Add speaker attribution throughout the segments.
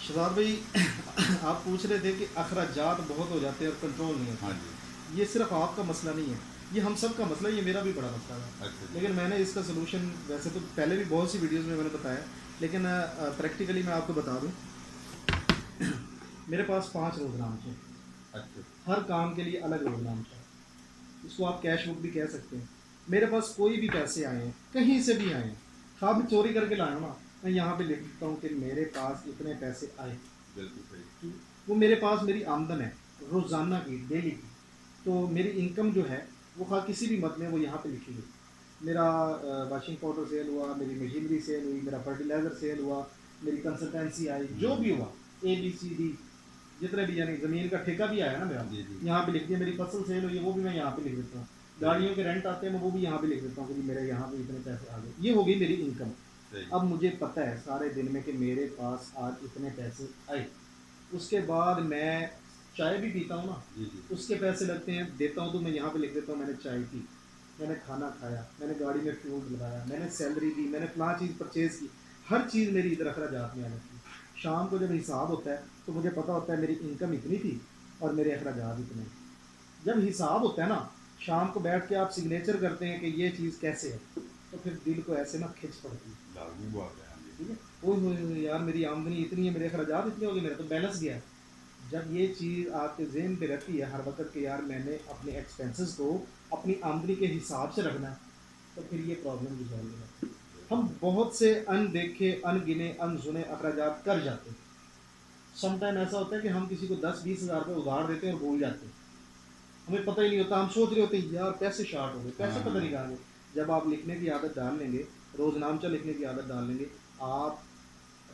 Speaker 1: शहजाद भाई आप पूछ रहे थे कि अखराजात बहुत हो जाते हैं और कंट्रोल नहीं होता।
Speaker 2: हाँ जी।
Speaker 1: ये सिर्फ आपका मसला नहीं है, ये हम सब का मसला है, ये मेरा भी बड़ा मसला है।
Speaker 2: अच्छा जी।
Speaker 1: लेकिन मैंने इसका सोल्यूशन वैसे तो पहले भी बहुत सी वीडियोस में मैंने बताया, लेकिन प्रैक्टिकली मैं आपको बता दूं। मेरे पास 5 रोजनामचे हैं,
Speaker 2: अच्छा।
Speaker 1: हर काम के लिए अलग रोजनामचा है। इसको आप कैश बुक भी कह सकते हैं। मेरे पास कोई भी पैसे आए हैं, कहीं से भी आए हैं, खा भी चोरी करके लाया हूँ ना, मैं यहाँ पे लिख देता हूँ कि मेरे पास इतने पैसे आए।
Speaker 2: बिल्कुल सही।
Speaker 1: वो मेरे पास मेरी आमदन है रोज़ाना की, डेली की। तो मेरी इनकम जो है वो खा किसी भी मद में वो यहाँ पे लिखी हुई। मेरा वाशिंग पाउडर सेल हुआ, मेरी मशीनरी सेल हुई, मेरा फर्टिलाइज़र सेल हुआ, मेरी कंसल्टेंसी आई, जो भी हुआ ABCD जितने भी, यानी ज़मीन का ठेका भी आया ना मेरा,
Speaker 2: जी जी।
Speaker 1: यहाँ पे लिख दिया। मेरी फसल सेल हुई है, वो भी मैं यहाँ पे लिख देता हूँ। गाड़ियों के रेंट आते हैं, मैं वो भी यहाँ पे लिख देता हूँ कि मेरे यहाँ पे इतने पैसे आ गए। ये हो गई मेरी इनकम।
Speaker 2: सही।
Speaker 1: अब मुझे पता है सारे दिन में कि मेरे पास आज इतने पैसे आए। उसके बाद मैं चाय भी पीता हूँ ना,
Speaker 2: जी जी।
Speaker 1: उसके पैसे लगते हैं, देता हूँ तो मैं यहाँ पे लिख देता हूँ मैंने चाय पी, मैंने खाना खाया, मैंने गाड़ी में फ्यूल लगाया, मैंने सैलरी दी, मैंने फलां चीज़ परचेज़ की। हर चीज़ मेरी इधर अखराजात में आ जाती है। शाम को जब हिसाब होता है तो मुझे पता होता है मेरी इनकम इतनी थी और मेरे अखराजात इतने। जब हिसाब होता है ना, शाम को बैठ के आप सिग्नेचर करते हैं कि ये चीज़ कैसे है, तो फिर दिल को ऐसे ना खिंच पड़ती है।
Speaker 2: लागू बात है। हाँ जी।
Speaker 1: ठीक है, ओह यार मेरी आमदनी इतनी है, मेरे अखराजात इतने हो गए, मेरा तो बैलेंस गया है। जब ये चीज़ आपके ज़हन पे रहती है हर वक्त कि यार मैंने अपने एक्सपेंसेस को अपनी आमदनी के हिसाब से रखना है, तो फिर ये प्रॉब्लम रिजॉल्व हो जाती है। हम बहुत से अनदेखे, अनगिने, अनसुने अखराजात कर जाते हैं। सम टाइम ऐसा होता है कि हम किसी को 10-20 हज़ार रुपये उधार देते हैं और भूल जाते हैं, हमें पता ही नहीं होता। हम सोच रहे होते हैं यार पैसे शार्ट हो गए, पैसे
Speaker 2: हाँ
Speaker 1: पता नहीं
Speaker 2: हाँ।
Speaker 1: कहाँ गए। जब आप लिखने की आदत डाल लेंगे, रोजनामचा लिखने की आदत डाल लेंगे, आप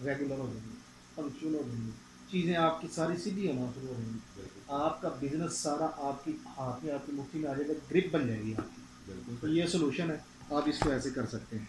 Speaker 1: रेगुलर हो जाएंगे, पंक्चुअल हो जाएंगे, चीज़ें आपकी सारी सीधी होना शुरू हो जाएंगी।
Speaker 2: बिल्कुल।
Speaker 1: आपका बिजनेस सारा आपकी हाथ में, आपकी मुट्ठी में आ जाएगा, ग्रिप बन जाएगी आपकी।
Speaker 2: बिल्कुल
Speaker 1: तो
Speaker 2: सही।
Speaker 1: ये सोल्यूशन है, आप इसको ऐसे कर सकते हैं।